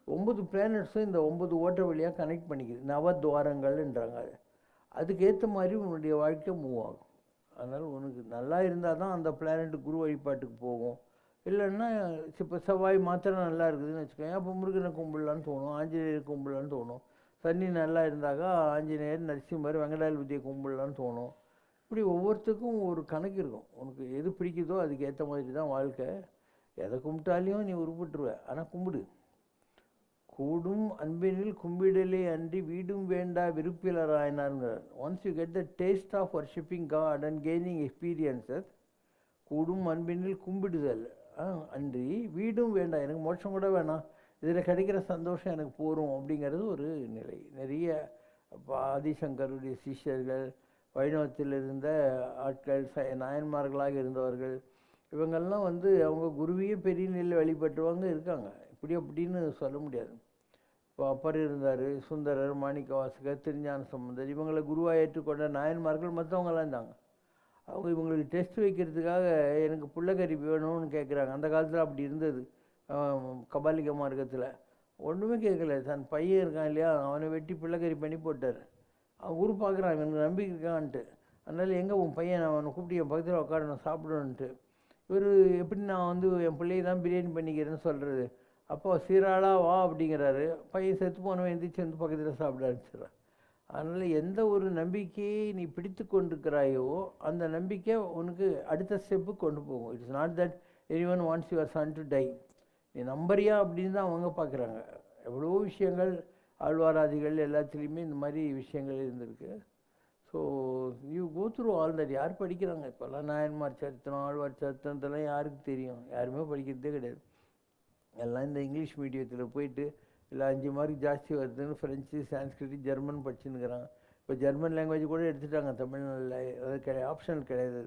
9 பிளானட்ஸும் இந்த 9 ஓட்ட வழியாக கனெக்ட் பண்ணிக்குது. நவத்வாரங்கள்ன்றாங்க. அதுக்கேற்ற மாதிரி உன்னுடைய வாழ்க்கை மூவ் ஆகும். அதனால் உனக்கு நல்லா இருந்தால் தான் அந்த பிளானட் குரு வழிபாட்டுக்கு போகும். இல்லைன்னா இப்போ செவ்வாய் மாத்திரம் நல்லா இருக்குதுன்னு வச்சுக்கோங்க, அப்போ முருகனை கும்பிடலான்னு தோணும், ஆஞ்சநேயர் கும்பிடலான்னு தோணும். சனி நல்லா இருந்தாக்கா ஆஞ்சநேயர், நரசிம்மர், வெங்கடாஜலபதியை கும்பிடலான்னு தோணும். இப்படி ஒவ்வொருத்துக்கும் ஒரு கணக்கு இருக்கும். உனக்கு எது பிடிக்குதோ அதுக்கு ஏற்ற மாதிரி தான் வாழ்க்கை. எதை கும்பிட்டாலையும் நீ உருப்பிட்டுருவ. ஆனால் கும்பிடு. கூடும் அன்பினில் கும்பிடலே அன்றி வீடும் வேண்டா விருப்பிலராயினார்ங்கிறார். Once you get the taste of worshipping God and gaining experiences, கூடும் அன்பினில் கும்பிடுதல் அன்றி வீடும் வேண்டாம், எனக்கு மோட்சம் கூட வேணாம், இதில் கிடைக்கிற சந்தோஷம் எனக்கு போகும் அப்படிங்கிறது ஒரு நிலை. நிறைய ஆதிசங்கருடைய சிஷ்யர்கள், வைணவத்தில் இருந்த ஆட்கள், நாயன்மார்களாக இருந்தவர்கள், இவங்கெல்லாம் வந்து அவங்க குருவையே பெரிய நிலையில் வழிபட்டுவாங்க இருக்காங்க. இப்படி அப்படின்னு சொல்ல முடியாது. இப்போ அப்பர் இருந்தார், சுந்தரர், மாணிக்கவாசகர், திருஞான சம்பந்தர், இவங்களை குருவாக ஏற்றுக்கொண்ட நாயன்மார்கள் மற்றவங்களாம் இருந்தாங்க. அவங்க இவங்களுக்கு டெஸ்ட் வைக்கிறதுக்காக எனக்கு புள்ளக்கறி வேணும்னு கேட்குறாங்க. அந்த காலத்தில் அப்படி இருந்தது. கபாலிக மார்க்கத்தில் ஒன்றுமே கேட்கல. தன் பையன் இருக்கான் இல்லையா, அவனை வெட்டி பிள்ளைக்கறி பண்ணி போட்டார். அவன் குரு பார்க்குறான், எனக்கு நம்பிக்கை இருக்கான்ட்டு. அதனால் எங்கே உன் பையன், அவனை கூப்பிட்டு என் பக்கத்தில் உட்கார நான் சாப்பிடணுன்ட்டு. இவர் எப்படி நான் வந்து என் பிள்ளையை தான் பிரியாணி பண்ணிக்கிறேன்னு சொல்கிறது. அப்போ சீராளா வா அப்படிங்கிறாரு. பையன் செத்து போனவன் எந்திரிச்சு வந்து பக்கத்தில் சாப்பிட ஆரம்பிச்சிடறான். அதனால் எந்த ஒரு நம்பிக்கையை நீ பிடித்து கொண்டிருக்கிறாயோ அந்த நம்பிக்கை உனக்கு அடுத்த ஸ்டெப்பு கொண்டு போகும். It's not that anyone wants your son to tie. நீ நம்பறியா அப்படின்னு தான் அவங்க பார்க்குறாங்க. எவ்வளோ விஷயங்கள் ஆழ்வாராதிகள் எல்லாத்துலேயுமே இந்த மாதிரி விஷயங்கள் இருந்திருக்கு. So you go through all that. யார் படிக்கிறாங்க இப்போல்லாம்? நாயன்மார் சரித்திரம், ஆழ்வார் சரித்திரம், இதெல்லாம் யாருக்கு தெரியும்? யாருமே படிக்கிறதே கிடையாது. எல்லாம் இந்த இங்கிலீஷ் மீடியத்தில் போயிட்டு இல்லை 5 மார்க் ஜாஸ்தி வருதுன்னு ஃப்ரெஞ்சு, சான்ஸ்கிரிட், ஜெர்மன் படிச்சுன்னுக்கிறாங்க. இப்போ ஜெர்மன் லாங்குவேஜ் கூட எடுத்துட்டாங்க தமிழ்நாட்டில். அதாவது ஆப்ஷனல் கிடையாது.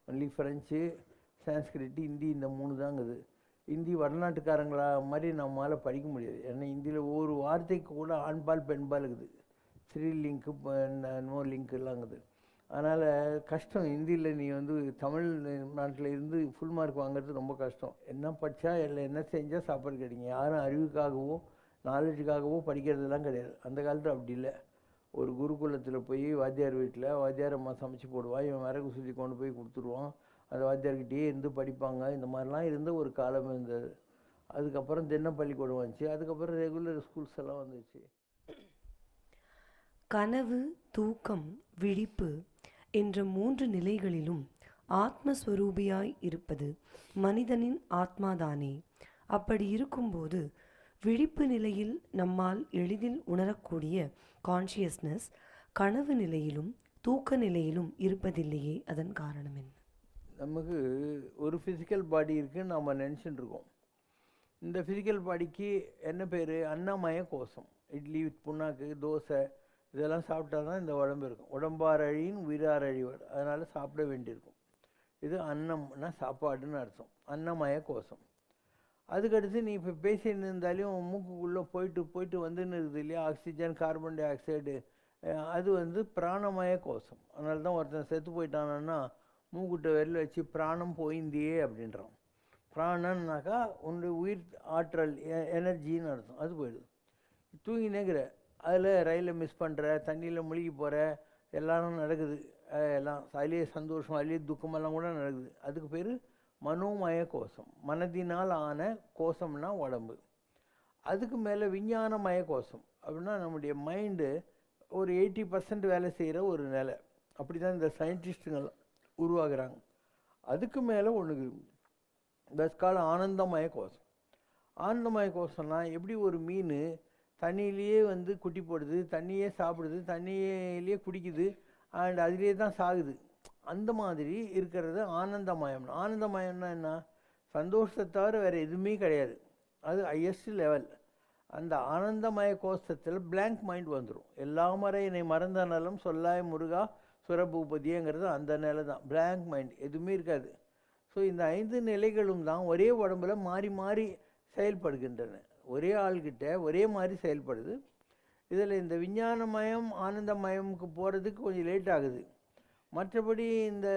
ஒன்லி ஃப்ரெஞ்சு, சான்ஸ்கிரிட், ஹிந்தி, இந்த 3 தாங்குது. ஹிந்தி வடநாட்டுக்காரங்களா மாதிரி நம்மளால் படிக்க முடியாது. ஏன்னா ஹிந்தியில் ஒவ்வொரு வார்த்தைக்கு கூட ஆண்பால் பெண்பால் இருக்குது. 3 லிங்க்கு, நோ லிங்க்குலாங்குது. அதனால் கஷ்டம். ஹிந்தியில் நீ வந்து தமிழ்நாட்டில் இருந்து ஃபுல் மார்க் வாங்குறது ரொம்ப கஷ்டம். என்ன படித்தா இல்லை என்ன செஞ்சால் சாப்பாடு கிடைக்கும். யாரும் அறிவுக்காகவோ நாலேஜுக்காகவோ படிக்கிறதுலாம் கிடையாது. அந்த காலத்தில் அப்படி இல்லை. ஒரு குருகுலத்தில் போய் வாத்தியார் வீட்டில் வாத்தியார் அம்மா சமைச்சு போடுவான், இவன் விறகு சுற்றி கொண்டு போய் கொடுத்துருவான், அந்த வாத்தியார்கிட்டயே இருந்து படிப்பாங்க. இந்த மாதிரிலாம் இருந்த ஒரு காலம் இருந்தது. அதுக்கப்புறம் தின பள்ளிக்கூடம் வந்துச்சு. அதுக்கப்புறம் ரெகுலர் ஸ்கூல்ஸ் எல்லாம் வந்துச்சு. கனவு, தூக்கம், விழிப்பு என்ற 3 நிலைகளிலும் ஆத்மஸ்வரூபியாய் இருப்பது மனிதனின் ஆத்மாதானே. அப்படி இருக்கும்போது விழிப்பு நிலையில் நம்மால் எளிதில் உணரக்கூடிய கான்ஷியஸ்னஸ் கனவு நிலையிலும் தூக்க நிலையிலும் இருப்பதில்லையே. அதன் காரணம் என்ன? நமக்கு ஒரு ஃபிசிக்கல் பாடி இருக்குன்னு நம்ம நினச்சிட்டு இருக்கோம். இந்த ஃபிசிக்கல் பாடிக்கு என்ன பேர்? அன்னமய கோஷம். இட்லி, புண்ணாக்கு, தோசை இதெல்லாம் சாப்பிட்டா தான் இந்த உடம்பு இருக்கும். உடம்பார் அழியின் உயிரார் அழிவர். அதனால் சாப்பிட வேண்டியிருக்கும். இது அன்னம்னா சாப்பாடுன்னு அர்த்தம். அன்னமய கோஷம். அதுக்கடுத்து நீ இப்போ பேசின்னு இருந்தாலையும் மூக்குக்குள்ளே போயிட்டு வந்துன்னு இருக்குது இல்லையா, ஆக்சிஜன், கார்பன் டை ஆக்சைடு அது வந்து பிராணமய கோஷம். அதனால தான் ஒருத்தன் செத்து போயிட்டானா மூக்குட்ட விரல் வச்சு பிராணம் போயிந்தியே அப்படின்றான். பிராணன்னாக்கா உன்னுடைய உயிர் ஆற்றல் எனர்ஜின்னு அர்த்தம், அது போயிடுது. தூங்கினேங்கிற அதில் ரயிலில் மிஸ் பண்ணுற, தண்ணியில் முழுகி போகிற, எல்லாரும் நடக்குது. எல்லாம் அதிலே சந்தோஷம், அதிலே துக்கமெல்லாம் கூட நடக்குது. அதுக்கு பேர் மனோமய கோஷம். மனதினால் ஆன கோஷம்னா உடம்பு. அதுக்கு மேலே விஞ்ஞானமய கோஷம் அப்படின்னா நம்முடைய மைண்டு ஒரு 80% வேலை செய்கிற ஒரு நிலை. அப்படி தான் இந்த சயின்டிஸ்ட்டுங்கெல்லாம் உருவாகுறாங்க. அதுக்கு மேலே ஒன்று தஸ்கால ஆனந்தமய கோஷம். ஆனந்தமய கோஷம்னா எப்படி ஒரு மீன் தண்ணியிலேயே வந்து குட்டி போடுது, தண்ணியே சாப்பிடுது, தண்ணியிலேயே குடிக்குது, அண்ட் அதிலே தான் சாகுது. அந்த மாதிரி இருக்கிறது ஆனந்தமயம். ஆனந்தமயம்னா என்ன? சந்தோஷத்தை தவிர வேறு எதுவுமே கிடையாது. அது ஹையஸ்ட் லெவல். அந்த ஆனந்தமய கோஷத்தில் பிளாங்க் மைண்ட் வந்துடும். எல்லா முறை என்னை மறந்த நலம் சொல்லாய் முருகா சுரபூபதிங்கிறது அந்த நிலை தான். பிளாங்க் மைண்ட், எதுவுமே இருக்காது. ஸோ இந்த 5 நிலைகளும் தான் ஒரே உடம்புல மாறி மாறி செயல்படுகின்றன. ஒரே ஆள்கிட்ட ஒரே மாதிரி செயல்படுது. இதில் இந்த விஞ்ஞானமயம் ஆனந்தமயமுக்கு போகிறதுக்கு கொஞ்சம் லேட் ஆகுது. மற்றபடி இந்த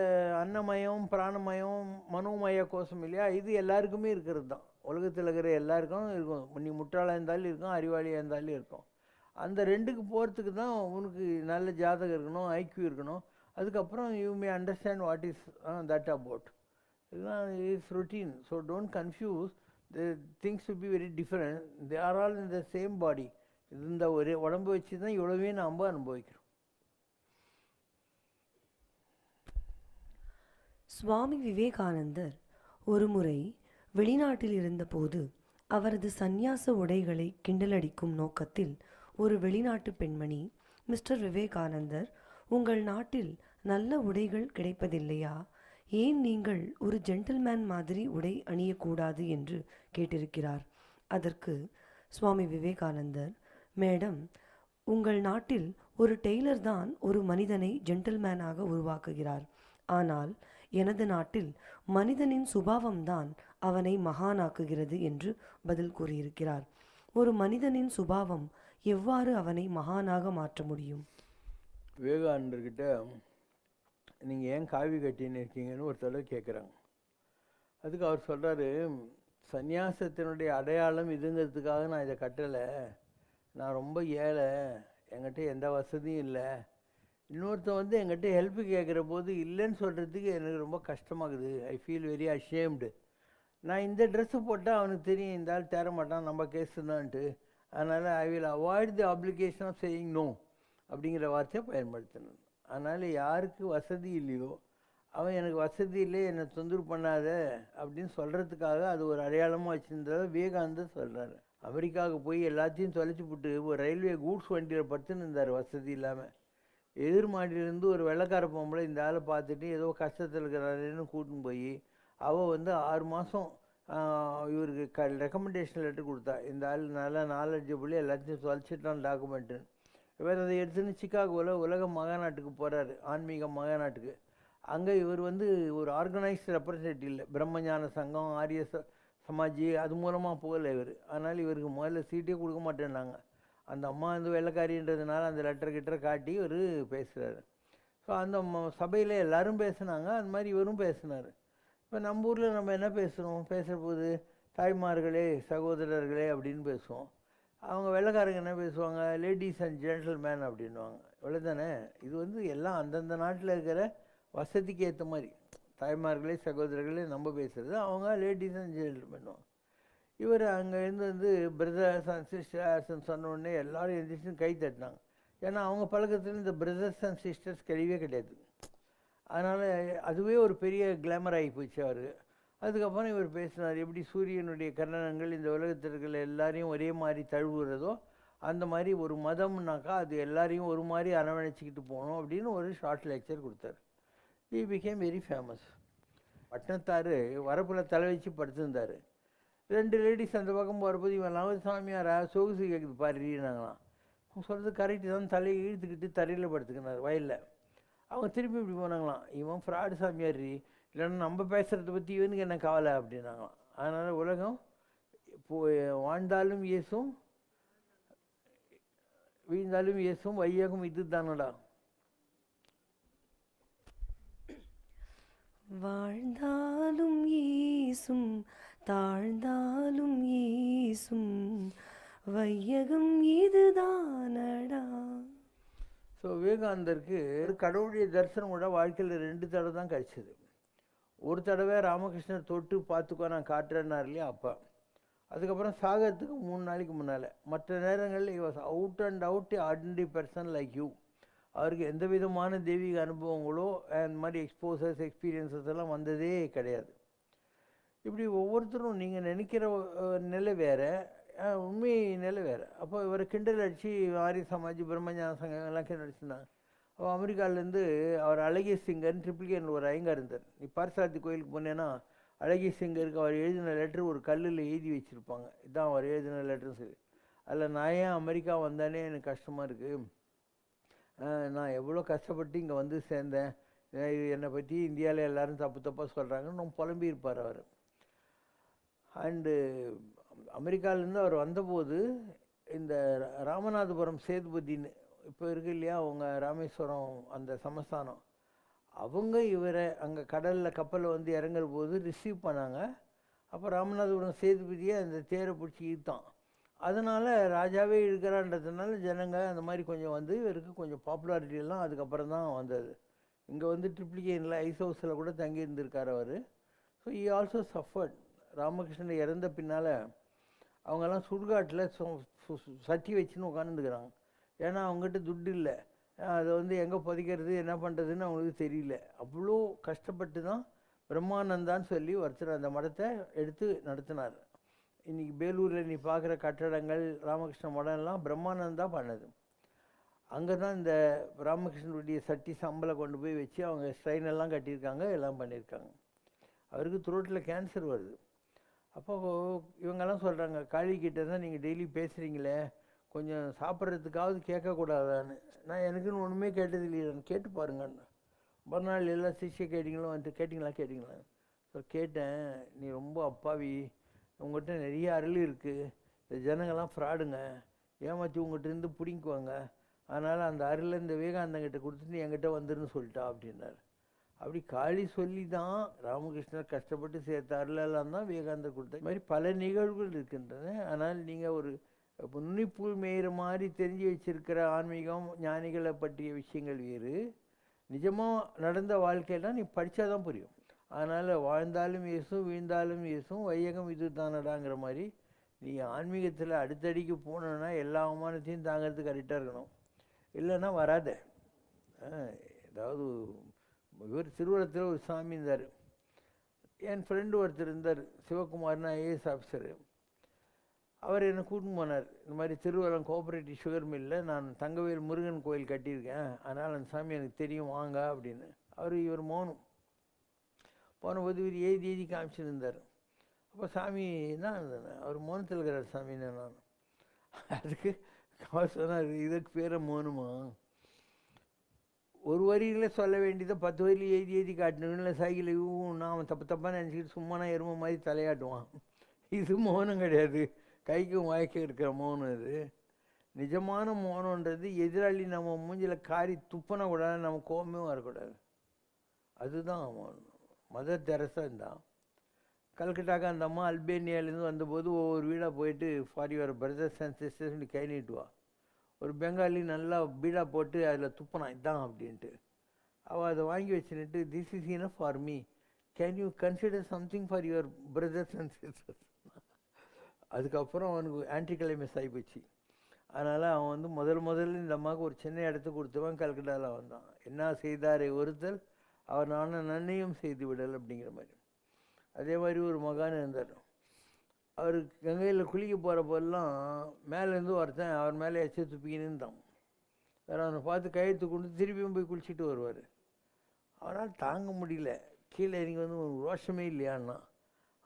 அன்னமயம் பிராணமயம் மனோமய கோஷம் இல்லையா, இது எல்லாருக்குமே இருக்கிறது தான். உலகத்தில் இருக்கிற எல்லாருக்கும் இருக்கும். நீ முட்டாளாக இருந்தாலும் இருக்கும், அறிவாளியாக இருந்தாலும் இருக்கும். அந்த 2க்கு போகிறதுக்கு தான் உனக்கு நல்ல ஜாதகம் இருக்கணும், ஐக்யூ இருக்கணும். அதுக்கப்புறம் you may understand what is that about. இதுதான் is routine. So don't confuse. The things will be very different. They are all in the same body. இந்த ஒரே உடம்பு வச்சு தான் இவ்வளவே நாம் அனுபவிக்கிறோம். சுவாமி விவேகானந்தர் ஒருமுறை வெளிநாட்டில் இருந்தபோது அவரது சந்நியாச உடைகளை கிண்டலடிக்கும் நோக்கத்தில் ஒரு வெளிநாட்டு பெண்மணி, மிஸ்டர் விவேகானந்தர், உங்கள் நாட்டில் நல்ல உடைகள் கிடைப்பதில்லையா? ஏன் நீங்கள் ஒரு ஜென்டில்மேன் மாதிரி உடை அணியக்கூடாது என்று கேட்டிருக்கிறார். அதற்கு சுவாமி விவேகானந்தர், மேடம், உங்கள் நாட்டில் ஒரு டெய்லர் தான் ஒரு மனிதனை ஜென்டில்மேனாக உருவாக்குகிறார். ஆனால் எனது நாட்டில் மனிதனின் சுபாவம்தான் அவனை மகானாக்குகிறது என்று பதில் கூறியிருக்கிறார். ஒரு மனிதனின் சுபாவம் எவ்வாறு அவனை மகானாக மாற்ற முடியும்? விவேகானந்தர்கிட்ட நீங்கள் ஏன் காவி கட்டின்னு இருக்கீங்கன்னு ஒரு தடவை கேட்குறாங்க. அதுக்கு அவர் சொல்கிறாரு, சந்நியாசத்தினுடைய அடையாளம் இதுங்கிறதுக்காக நான் இதை கட்டலை. நான் ரொம்ப ஏழை, என்கிட்ட எந்த வசதியும் இல்லை. இன்னொருத்தன் வந்து என்கிட்ட ஹெல்ப்பு கேட்குற போது இல்லைன்னு சொல்கிறதுக்கு எனக்கு ரொம்ப கஷ்டமாகுது. I feel very ashamed. நான் இந்த ட்ரெஸ்ஸு போட்டால் அவனுக்கு தெரியும் இந்த ஆள் தேர மாட்டான், நம்ம கேஸு தான்ட்டு. அதனால் I will avoid the application of saying no அப்படிங்கிற வார்த்தையை பயன்படுத்தினேன். அதனால் யாருக்கு வசதி இல்லையோ அவன் எனக்கு வசதி இல்லை, என்னை தொந்தரவு பண்ணாத அப்படின்னு சொல்கிறதுக்காக அது ஒரு அடையாளமாக வச்சுருந்ததை விவேகானந்தர் சொல்கிறாரு. அமெரிக்காவுக்கு போய் எல்லாத்தையும் தொலைச்சி போட்டு ஒரு ரயில்வே கூட்ஸ் வண்டியில் படுத்துன்னு இருந்தார் வசதி இல்லாமல். எதிர் மாடியிலேருந்து ஒரு வெள்ளைக்கார பொம்பளை இந்த ஆளை பார்த்துட்டு ஏதோ கஷ்டத்தில் இருக்கிறாருன்னு கூட்டின்னு போய் அவள் வந்து 6 மாதம் இவருக்கு ரெக்கமெண்டேஷன் லெட்டர் கொடுத்தா. இந்த ஆள் நல்லா நாலெட்ஜபிள், எல்லாத்தையும் தொலைச்சிட்டான் டாக்குமெண்ட்டுன்னு. இவர் அதை எடுத்துன்னு சிக்காகோவில் உலக மகாநாட்டுக்கு போகிறாரு, ஆன்மீக மகாநாட்டுக்கு. அங்கே இவர் வந்து ஒரு ஆர்கனைஸ்டு ரெப்ரசன்டேட்டிவ் இல்லை. பிரம்மஞான சங்கம், ஆரிய சமாஜி அது மூலமாக போகலை இவர். அதனால் இவருக்கு முதல்ல சீட்டே கொடுக்க மாட்டேன்னாங்க. அந்த அம்மா வந்து வெள்ளைக்காரின்றதுனால அந்த லெட்டர் காட்டி இவர் பேசுகிறாரு. ஸோ அந்த சபையில் எல்லோரும் பேசுனாங்க, அந்த மாதிரி இவரும் பேசினார். இப்போ நம்ம ஊரில் நம்ம என்ன பேசுகிறோம்? பேசுகிற போது தாய்மார்களே சகோதரர்களே அப்படின்னு பேசுவோம். அவங்க வெள்ளைக்காரங்க என்ன பேசுவாங்க? லேடிஸ் அண்ட் ஜென்டில்மேன் அப்படின்வாங்க. இவ்வளோ தானே. இது வந்து எல்லாம் அந்தந்த நாட்டில் இருக்கிற வசதிக்கு ஏற்ற மாதிரி. தாய்மார்களே சகோதரர்களே நம்ம பேசுகிறது, அவங்க லேடிஸ் அண்ட் ஜென்டில்மேன். இவர் அங்கேருந்து வந்து பிரதர்ஸ் அண்ட் சிஸ்டர்ஸ்ன்னு சொன்ன உடனே எல்லோரும் எழுந்திரிச்சு கை தட்டினாங்க. ஏன்னா அவங்க பழக்கத்தில் இந்த பிரதர்ஸ் அண்ட் சிஸ்டர்ஸ் கிடையவே கிடையாது. அதனால் அதுவே ஒரு பெரிய கிளாமர் ஆகி போச்சு அவருக்கு. அதுக்கப்புறம் இவர் பேசினார், எப்படி சூரியனுடைய கரணங்கள் இந்த உலகத்தில் இருக்கிற எல்லாரையும் ஒரே மாதிரி தழுவுறதோ அந்த மாதிரி ஒரு மதம்னாக்கா அது எல்லாரையும் ஒரு மாதிரி அரவணைச்சிக்கிட்டு போகணும் அப்படின்னு ஒரு ஷார்ட் லெக்சர் கொடுத்தார். He became very famous. Pattinathar வரப்பில் தலை வச்சு படுத்திருந்தார். 2 லேடிஸ் அந்த பக்கம் போகிறபோது இவன் சாமியாரா சொகுசு கேட்குது பாருனாங்களாம். அவங்க சொல்கிறது கரெக்டு தான். தலையை இழுத்துக்கிட்டு தரையில் படுத்துக்கினார் வயலில். அவங்க திரும்பி இப்படி போனாங்களாம், இவன் ஃப்ராடு சாமியார், இல்லைன்னா நம்ம பேசுகிறத பற்றி இவனுக்கு என்ன கவலை அப்படின்னாங்களாம். அதனால் உலகம் இப்போ வாழ்ந்தாலும் இயேசும் வீழ்ந்தாலும் இயேசும் வையகம் இது தானடா. வாழ்ந்தாலும் ஈசும் தாழ்ந்தாலும் ஈசும் வையகம் இதுதானடா. ஸோ விவேகானந்தருக்கு கடவுளுடைய தரிசனம் கூட வாழ்க்கையில் 2 தடவை தான் கிடச்சிது. ஒரு தடவை ராமகிருஷ்ணர் தொட்டு பார்த்துக்கோ நான் காட்டுறேன்னார் இல்லையா அப்போ. அதுக்கப்புறம் சாகறதுக்கு 3 நாளைக்கு முன்னால். மற்ற நேரங்களில் was out and out ordinary person like you. அவருக்கு எந்த விதமான தெய்வீக அனுபவங்களோ அந்த மாதிரி எக்ஸ்போசர்ஸ் எக்ஸ்பீரியன்ஸஸ் எல்லாம் வந்ததே கிடையாது. இப்படி ஒவ்வொருத்தரும் நீங்கள் நினைக்கிற நிலை வேறு, உண்மை நிலை வேறு. அப்போ இவரை கிண்டல் அடித்து ஆரிய சமாஜ் பிரம்மஞான சங்கம் எல்லாம் கிண்டல் அடிச்சுருந்தாங்க. அப்போ அமெரிக்காவிலேருந்து அவர் அழகிய சிங்கர் ட்ரிப்ளிகேனில் ஒரு ஐயங்கார் இருந்தார். நீ பார்சாரதி கோயிலுக்கு போனேன்னா அழகிய சிங்கருக்கு அவர் எழுதின லெட்ரு ஒரு கல்லில் எழுதி வச்சுருப்பாங்க, இதுதான் அவர் எழுதின லெட்டர்னு சொல்லி. அதில் நான் ஏன் அமெரிக்கா வந்தானே எனக்கு கஷ்டமாக இருக்குது, நான் எவ்வளோ கஷ்டப்பட்டு இங்கே வந்து சேர்ந்தேன், என்னை பற்றி இந்தியாவில் எல்லோரும் தப்பாக சொல்கிறாங்கன்னு நம்ம புலம்பியிருப்பார் அவர். அண்டு அமெரிக்காவிலேருந்து அவர் வந்தபோது இந்த ராமநாதபுரம் சேதுபதின்னு இப்போ இருக்கு இல்லையா, அவங்க ராமேஸ்வரம் அந்த சமஸ்தானம், அவங்க இவரை அங்கே கடலில் கப்பலில் வந்து இறங்குற போது ரிசீவ் பண்ணாங்க. அப்போ ராமநாதபுரம் சேதுபதியை அந்த தேரை பிடிச்சி இழுத்தான். அதனால் ராஜாவே இருக்கிறான்றதுனால ஜனங்க அந்த மாதிரி கொஞ்சம் வந்து இவருக்கு கொஞ்சம் பாப்புலாரிட்டியெல்லாம் அதுக்கப்புறம் தான் வந்தது. இங்கே வந்து ட்ரிப்ளிகேனில் ஐஸ் ஹவுஸில் கூட தங்கியிருந்திருக்கார் அவர். So he also suffered. Ramakrishnan இறந்த பின்னால் அவங்கெல்லாம் சுடுகாட்டில் சட்டி வச்சுன்னு உட்காந்துருக்குறாங்க. ஏன்னா அவங்ககிட்ட துட்டு இல்லை, அதை வந்து எங்கே புதைக்கிறது என்ன பண்ணுறதுன்னு அவங்களுக்கு தெரியல. அவ்வளோ கஷ்டப்பட்டு தான் பிரம்மானந்தான்னு சொல்லி ஒருத்தர் அந்த மடத்தை எடுத்து நடத்தினார். இன்றைக்கி பேலூரில் நீ பார்க்குற கட்டடங்கள் ராமகிருஷ்ண மடம்லாம் பிரம்மானந்தா பண்ணது. அங்கே தான் இந்த ராமகிருஷ்ணனுடைய சட்டி சம்பளை கொண்டு போய் வச்சு அவங்க ஸ்ட்ரைனெல்லாம் கட்டியிருக்காங்க, எல்லாம் பண்ணியிருக்காங்க. அவருக்கு த்ரோட்டில் கேன்சர் வருது. அப்போ இவங்கெல்லாம் சொல்கிறாங்க, காளிக்கிட்ட தான் நீங்கள் டெய்லி பேசுகிறீங்களே, கொஞ்சம் சாப்பிட்றதுக்காவது கேட்கக்கூடாதான்னு. நான் எனக்குன்னு ஒன்றுமே கேட்டது இல்லையா, கேட்டு பாருங்கன்னு. மறுநாள் எல்லாம் சிஷ்ய கேட்டிங்களும் வந்துட்டு கேட்டிங்களா ஸோ கேட்டேன், நீ ரொம்ப அப்பாவி, உங்கள்கிட்ட நிறைய அருள் இருக்குது, இந்த ஜனங்கள்லாம் ஃப்ராடுங்க, ஏமாற்றி உங்கள்கிட்ட இருந்து பிடிங்குவாங்க, அதனால் அந்த அருளை இந்த விவேகானந்தங்கிட்ட கொடுத்துட்டு என்கிட்ட வந்துருன்னு சொல்லிட்டா அப்படின்னார். அப்படி காளி சொல்லி தான் ராமகிருஷ்ணர் கஷ்டப்பட்டு சேர்த்த அருளெல்லாம் தான் விவேகானந்தர் கொடுத்த மாதிரி பல நிகழ்வுகள் இருக்கின்றன. ஆனால் நீங்கள் ஒரு நுண்ணிப்புள் மேயிற மாதிரி தெரிஞ்சு வச்சிருக்கிற ஆன்மீகம் ஞானிகளை பற்றிய விஷயங்கள் வேறு, நிஜமாக நடந்த வாழ்க்கையெல்லாம் நீ படித்தா தான் புரியும். அதனால் வாழ்ந்தாலும் இயேசும் வீழ்ந்தாலும் இயேசும் வையகம் இது தானடாங்கிற மாதிரி நீ ஆன்மீகத்தில் அடுத்தடிக்கு போகணுன்னா எல்லா அவமானத்தையும் தாங்கிறதுக்கு கரெக்டாக இருக்கணும், இல்லைன்னா வராத. அதாவது இவர் திருவள்ளத்தில் ஒரு சாமி இருந்தார், என் ஃப்ரெண்டு ஒருத்தர் இருந்தார் சிவகுமார்னு ஐஏஎஸ் ஆஃபீஸரு. அவர் என்னை கூட்டின்னு போனார், இந்த மாதிரி திருவள்ளம் கோஆப்ரேட்டிவ் சுகர் மில்லில் நான் தங்கவேல் முருகன் கோயில் கட்டியிருக்கேன், அதனால் அந்த சாமி எனக்கு தெரியும் வாங்க அப்படின்னு. இவர் மௌனம் போனபோது இவர் எழுதி காமிச்சிருந்தார். அப்போ சாமி தான் அவர் மௌனத்தில் இருக்கிறார் சாமின்னு. நான் அதுக்கு அவர் சொன்னார், இதுக்கு பேரை மௌனமா, ஒரு வரியில சொல்ல வேண்டியதை 10 வரியில் எழுதி காட்டணும்ல, சைக்கிளையும் நான் தப்பாக நினச்சிக்கிட்டு சும்மா நான் எருமை மாதிரி தலையாட்டுவான். இது மௌனம் கிடையாது, கைக்கும் வாய்க்கும் இருக்கிற மௌனம். இது நிஜமான மௌனன்றது எதிராளி நம்ம மூஞ்சில் காரி துப்பன கூடாது, நம்ம கோபமே வரக்கூடாது, அதுதான் மௌனம். மதர் தெரசா இருந்தான் கல்கட்டாக்கு அந்த அம்மா அல்பேனியாவிலேருந்து வந்தபோது ஒவ்வொரு வீடாக போயிட்டு ஃபார் யுவர் பிரதர்ஸ் அண்ட் சிஸ்டர்ஸ்னு கை நீட்டுவா. ஒரு பெங்காலி நல்லா பீடா போட்டு அதில் துப்பினான் இதான் அப்படின்ட்டு. அவள் அதை வாங்கி வச்சுன்னுட்டு this is enough for me, can you consider something for your brothers and sisters. அதுக்கப்புறம் அவனுக்கு ஆன்டி கிளைமேஸ் ஆகிப்போச்சு. அதனால் அவன் வந்து முதல்ல இந்த அம்மாவுக்கு ஒரு சின்ன இடத்த கொடுத்தவன் கல்கட்டாவில் வந்தான். என்ன செய்தாரே ஒருத்தர் அவர் நானும் நன்மையும் செய்து விடல் அப்படிங்கிற மாதிரி. அதே மாதிரி ஒரு மகான் இருந்தார், அவர் கங்கையில் குளிக்க போகிற போதெல்லாம் மேலேருந்து ஒருத்தன் அவர் மேலே எச்ச துப்பிக்கின்னு இருந்தான். வேறு அவனை பார்த்து கையெழுத்து கொண்டு திருப்பியும் போய் குளிச்சுட்டு வருவார். அவனால் தாங்க முடியல, கீழே இறங்கி வந்து ஒரு ரோஷமே இல்லையான்னா.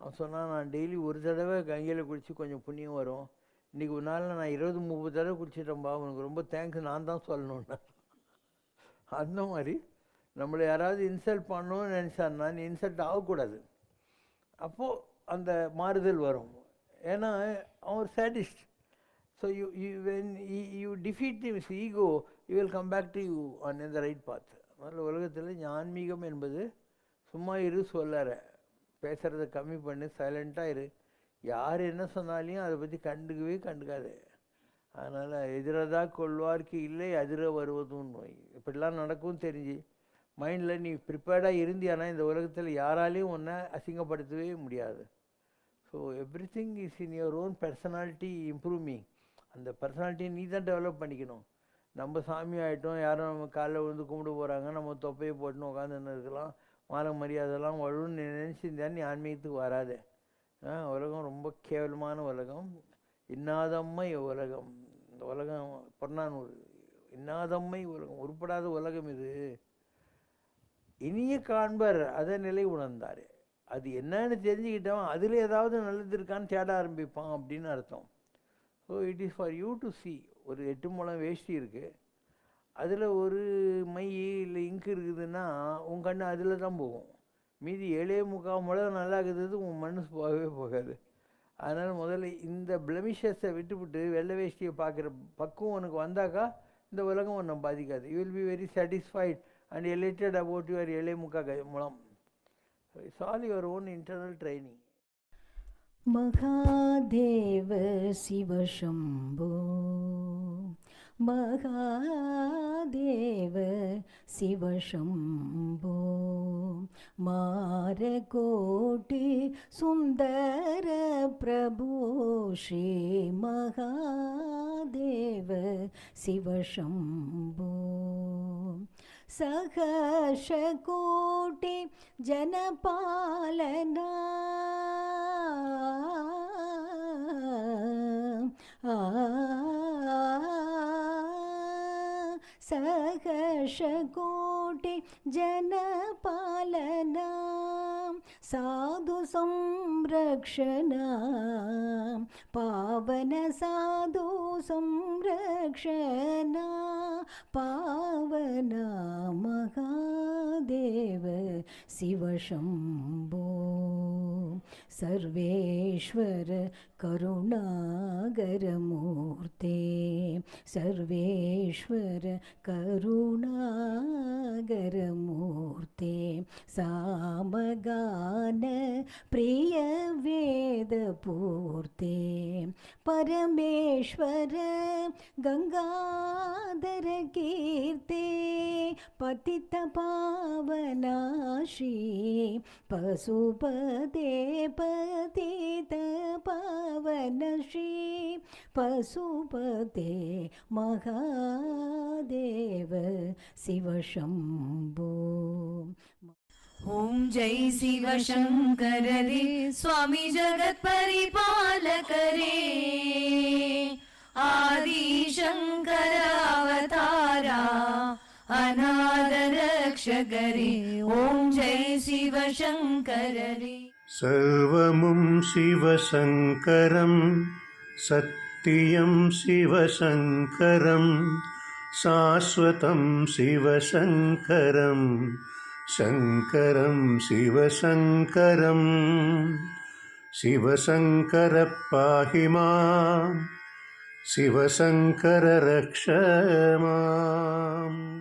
அவன் சொன்னான், நான் டெய்லி ஒரு தடவை கங்கையில் குளித்து கொஞ்சம் புண்ணியம் வரும், இன்றைக்கி ஒரு நாளில் நான் 20-30 தடவை குளிச்சிட்டேன்பா, உனக்கு ரொம்ப தேங்க்ஸ் நான் தான் சொல்லணுன்னா. அந்த மாதிரி நம்மளை யாராவது இன்சல்ட் பண்ணணும்னு நினச்சான்னா நீ இன்சல்ட் ஆகக்கூடாது, அப்போது அந்த மாறுதல் வரும். ஏன்னா அவன் ஒரு sadist. So when you defeat his ego, he will come back to you on the right path. அதனால் உலகத்தில் ஆன்மீகம் என்பது சும்மா இரு சொல்லற, பேசுகிறத கம்மி பண்ணு, சைலண்ட்டாக இரு, யார் என்ன சொன்னாலையும் அதை பற்றி கண்டுக்காது. அதனால் எதிரதா கொள்வார்க்கு இல்லை அதிர வருவதும் நோய். இப்படிலாம் நடக்கும் தெரிஞ்சு மைண்டில் நீ ப்ரிப்பேர்டாக இருந்தியானா இந்த உலகத்தில் யாராலையும் ஒன்றை அசிங்கப்படுத்தவே முடியாது. So every thing is in your own personality improving. அந்த பர்சனாலிட்டியை நீ தான் டெவலப் பண்ணிக்கணும். நம்ம சாமி ஆகிட்டோம், யாரும் நம்ம காலைல விழுந்து கும்பிட்டு போகிறாங்க, நம்ம தொப்பையை போட்டுன்னு உட்காந்துன்னு இருக்கலாம், மான மரியாதைலாம் வழுன்னு நினச்சிருந்தா நீ ஆன்மீகத்துக்கு வராது. உலகம் ரொம்ப கேவலமான உலகம், இன்னாதம்மை உலகம். இந்த உலகம் பொன்னானூர் இன்னாதம்மை உலகம், உருப்படாத உலகம் இது. இனிய காண்பர் அதை நிலை உணர்ந்தார். அது என்னன்னு தெரிஞ்சுக்கிட்டவன் அதில் ஏதாவது நல்லது இருக்கான்னு தேட ஆரம்பிப்பான் அப்படின்னு அர்த்தம். So it is for you to C. ஒரு 8 முழம் வேஷ்டி இருக்குது, அதில் ஒரு மை இல்லை இங்கு இருக்குதுன்னா உன் கண்ணு அதில் தான் போகும். மீதி 7.25 முழம் நல்லா இருக்குது, உன் மனசு போகவே போகாது. அதனால் முதல்ல இந்த பிளமிஷஸை விட்டுவிட்டு வெள்ளை வேஷ்டியை பார்க்குற பக்குவம் உனக்கு வந்தாக்கா இந்த உலகம் ஒன்றும் பாதிக்காது. You will be very satisfied and elated about your 7.25 mulam. So it's all your own internal training. Mahadev Shiv Shambho, Mahadev Shiv Shambho, मारकोटि सुंदर प्रभु श्री महादेव शिव शंभो, सहर्षकोटि जनपालना सहर्षकोटि जनपालना, साधु संरक्षणा, पावन साधु संरक्षणा, पावना महादेव शिव शंभो, सर्वेश्वर करुणागर मूर्ते, सर्वेश्वर करुणागर मूर्ते, सामगान प्रिय वेद पूर्ते, परमेश्वर गंगाधर कीर्ते, पतित पावना श्री पशुपते, पतित पावन श्री पशुपते महादेव शिव शंभो. ओम जय शिव शंकर रे स्वामी जगत परिपालक रे, आदि शंकर अवतारा अनाथ रक्षक रे. ओम जय शिव शंकर रे. सर्वमुं शिवशङ्करं सत्यं शिवशङ्करं शाश्वतं शिवशङ्करं शङ्करं शिवशङ्करं. शिवशङ्कर पाहि मां, शिवशङ्कर रक्ष माम्.